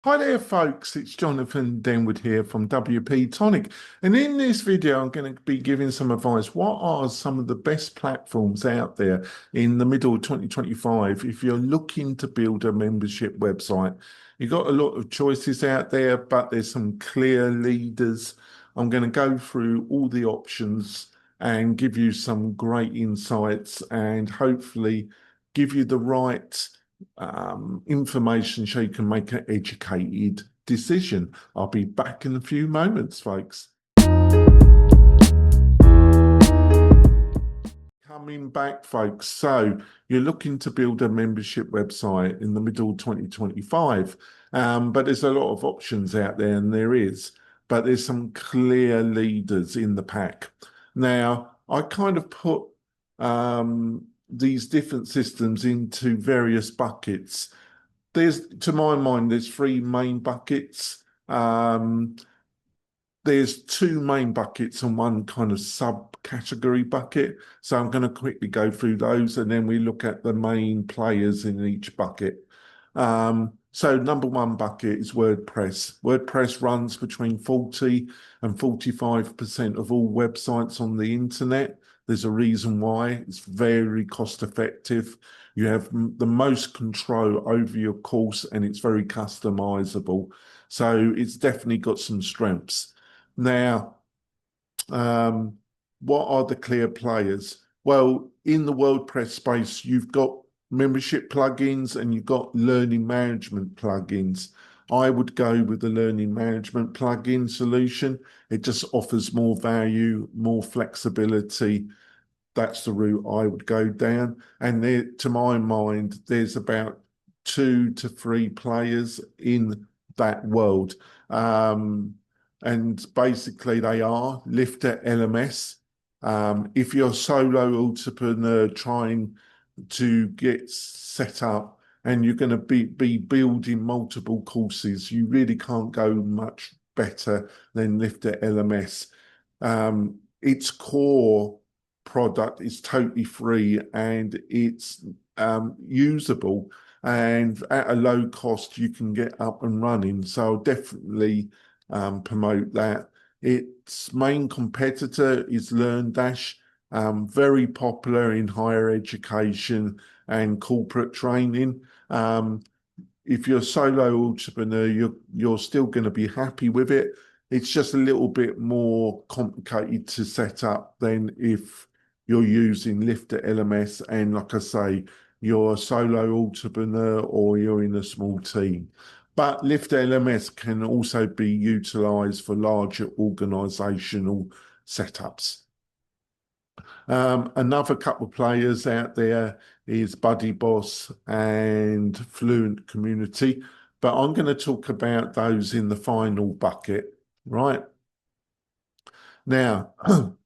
Hi there, folks. It's Jonathan Denwood here from WP-Tonic. And in this video, I'm going to be giving some advice. What are some of the best platforms out there in the middle of 2025 if you're looking to build a membership website? You've got a lot of choices out there, but there's some clear leaders. I'm going to go through all the options and give you some great insights and hopefully give you the right information so you can make an educated decision. I'll be back in a few moments, folks. Coming back, folks. So you're looking to build a membership website in the middle of 2025, but there's a lot of options out there, and there is, but there's some clear leaders in the pack. Now, I kind of put these different systems into various buckets. To my mind, there's three main buckets. There's two main buckets and one kind of subcategory bucket. So I'm going to quickly go through those and then we look at the main players in each bucket. So number one bucket is WordPress. WordPress runs between 40 and 45% of all websites on the internet. There's a reason why. It's very cost effective. You have the most control over your course and it's very customizable. So it's definitely got some strengths. Now, um, what are the clear players? Well, in the WordPress space, you've got membership plugins and you've got learning management plugins. I would go with the learning management plugin solution. It just offers more value, more flexibility. That's the route I would go down. And there, to my mind, there's about 2 to 3 players in that world. And basically they are Lifter LMS. If you're a solo entrepreneur trying to get set up and you're going to be building multiple courses, you really can't go much better than Lifter LMS. Its core product is totally free and it's usable, and at a low cost you can get up and running. So I'll definitely promote that. Its main competitor is LearnDash, very popular in higher education and corporate training. If you're a solo entrepreneur, you're still going to be happy with it. It's just a little bit more complicated to set up than if you're using Lifter LMS. And like I say, you're a solo entrepreneur or you're in a small team. But Lifter LMS can also be utilized for larger organizational setups. Another couple of players out there is Buddy Boss and Fluent Community, but I'm going to talk about those in the final bucket, right? Now,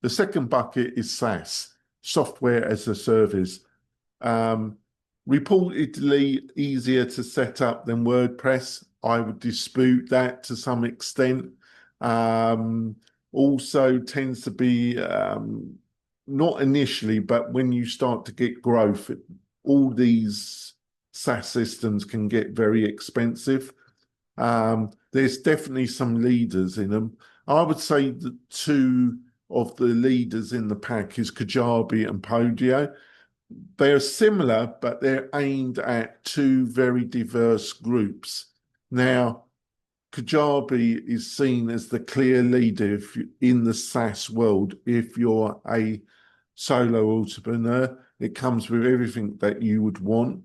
the second bucket is SaaS, software as a service. Um, Reportedly easier to set up than WordPress. I would dispute that to some extent. Also tends to be not initially, but when you start to get growth, all these SaaS systems can get very expensive. There's definitely some leaders in them. I would say the two of the leaders in the pack is Kajabi and Podio. They are similar, but they're aimed at two very diverse groups. Now, Kajabi is seen as the clear leader in the SaaS world. If you're a solo entrepreneur, it comes with everything that you would want.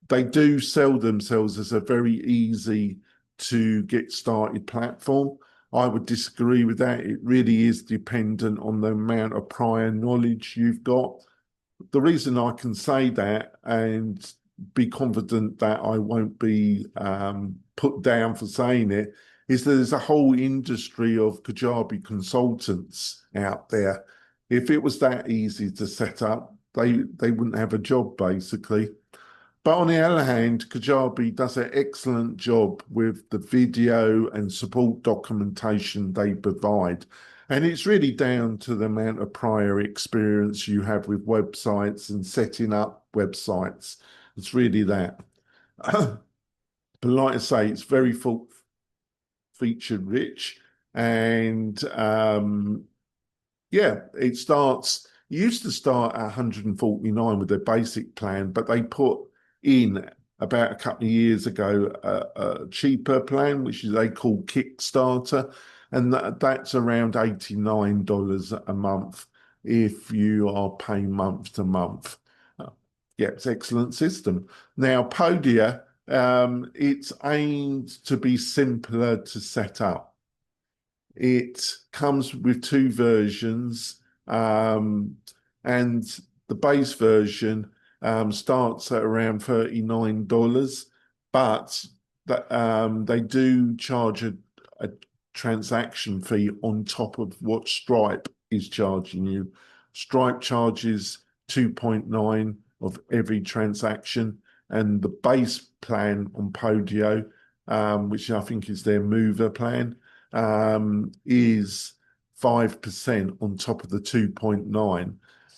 They do sell themselves as a very easy to get started platform. I would disagree with that. It really is dependent on the amount of prior knowledge you've got. The reason I can say that and be confident that I won't be put down for saying it is that there's a whole industry of Kajabi consultants out there. If it was that easy to set up, they wouldn't have a job basically. But on the other hand, Kajabi does an excellent job with the video and support documentation they provide. And it's really down to the amount of prior experience you have with websites and setting up websites. It's really that. But like I say, it's very full feature rich, and yeah, it used to start at 149 with their basic plan, but they put in about a couple of years ago a cheaper plan, which they call Kickstarter, and that's around $89 a month if you are paying month to month. Uh, yeah, it's an excellent system. Now, Podia, it's aimed to be simpler to set up. It comes with two versions, and the base version starts at around $39, but they do charge a transaction fee on top of what Stripe is charging you. Stripe charges 2.9 of every transaction, and the base plan on Podio, which I think is their mover plan, is 5% on top of the 2.9.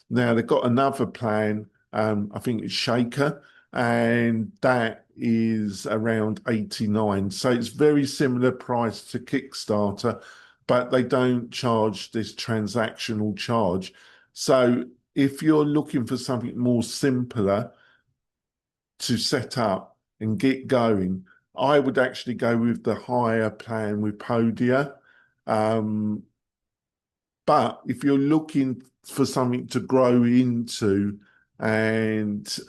Now they've got another plan, I think it's Shaker, and that is around 89. So it's very similar price to Kickstarter, but they don't charge this transactional charge. So if you're looking for something more simpler to set up and get going, I would actually go with the higher plan with Podia. Um, but if you're looking for something to grow into, and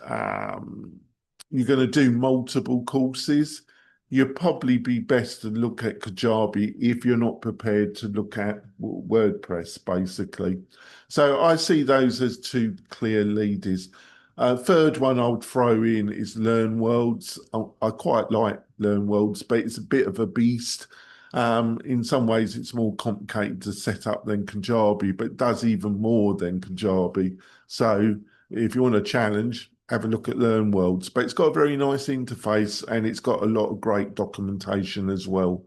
you're going to do multiple courses, you'd probably be best to look at Kajabi if you're not prepared to look at WordPress, basically. So I see those as two clear leaders. Third one I would throw in is Learn Worlds. I quite like Learn Worlds, but it's a bit of a beast. In some ways, it's more complicated to set up than Kajabi, but it does even more than Kajabi. So if you want a challenge, have a look at Learn Worlds. But it's got a very nice interface, and it's got a lot of great documentation as well.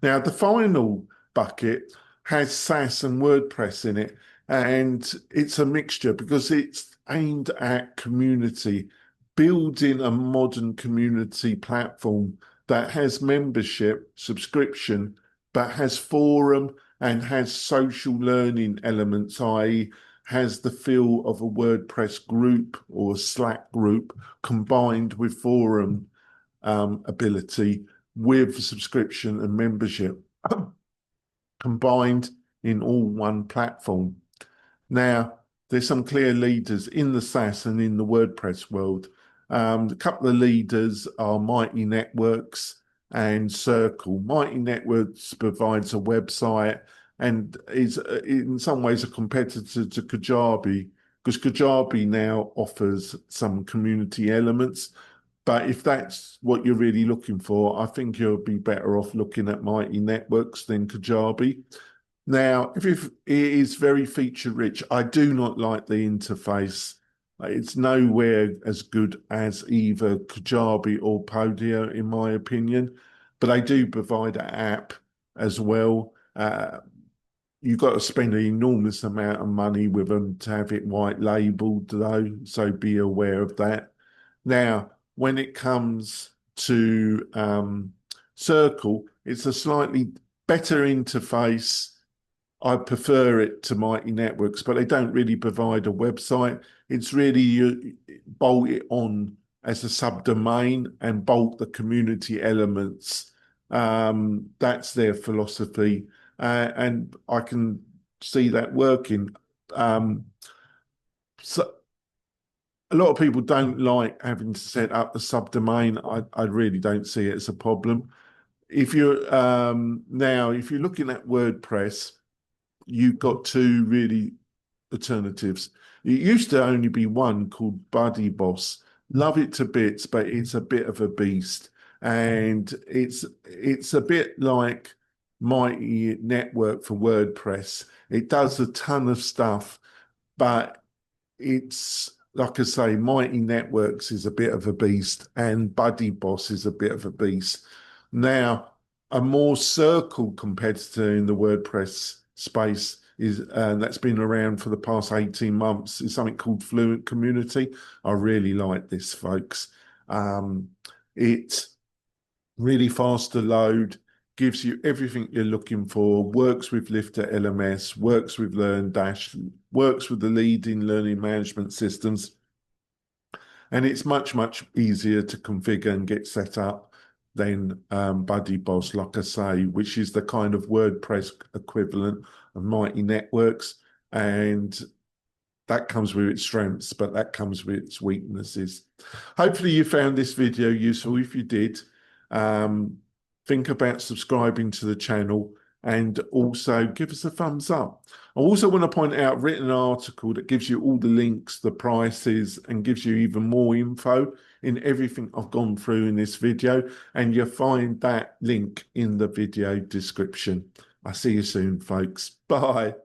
Now, the final bucket has SAS and WordPress in it, and it's a mixture because it's aimed at community, building a modern community platform that has membership, subscription, but has forum and has social learning elements, i.e., has the feel of a WordPress group or a Slack group combined with forum ability with subscription and membership combined in all one platform. Now, there's some clear leaders in the SAS and in the WordPress world. A couple of leaders are Mighty Networks and Circle. Mighty Networks provides a website and is in some ways a competitor to Kajabi, because Kajabi now offers some community elements. But if that's what you're really looking for, I think you'll be better off looking at Mighty Networks than Kajabi. Now, if it is very feature rich, I do not like the interface. It's nowhere as good as either Kajabi or Podio, in my opinion. But they do provide an app as well. You've got to spend an enormous amount of money with them to have it white labeled, though. So be aware of that. Now, when it comes to Circle, it's a slightly better interface. I prefer it to Mighty Networks, but they don't really provide a website. It's really you bolt it on as a subdomain and bolt the community elements. That's their philosophy, and I can see that working. So a lot of people don't like having to set up the subdomain. I really don't see it as a problem. If you're if you're looking at WordPress, you've got two really alternatives. It used to only be one called Buddy Boss. Love it to bits, but it's a bit of a beast. And it's a bit like Mighty Network for WordPress. It does a ton of stuff, but it's like I say, Mighty Networks is a bit of a beast, and Buddy Boss is a bit of a beast. Now, a more Circle competitor in the WordPress space is that's been around for the past 18 months is something called Fluent Community. I really like this, folks. It really fast to load, gives you everything you're looking for, works with Lifter LMS, works with LearnDash, works with the leading learning management systems. And it's much, much easier to configure and get set up than Buddy Boss, like I say, which is the kind of WordPress equivalent of Mighty Networks. And that comes with its strengths, but that comes with its weaknesses. Hopefully you found this video useful. If you did, think about subscribing to the channel and also give us a thumbs up. I also want to point out, I've written an article that gives you all the links, the prices, and gives you even more info in everything I've gone through in this video. And you'll find that link in the video description. I'll see you soon, folks. Bye.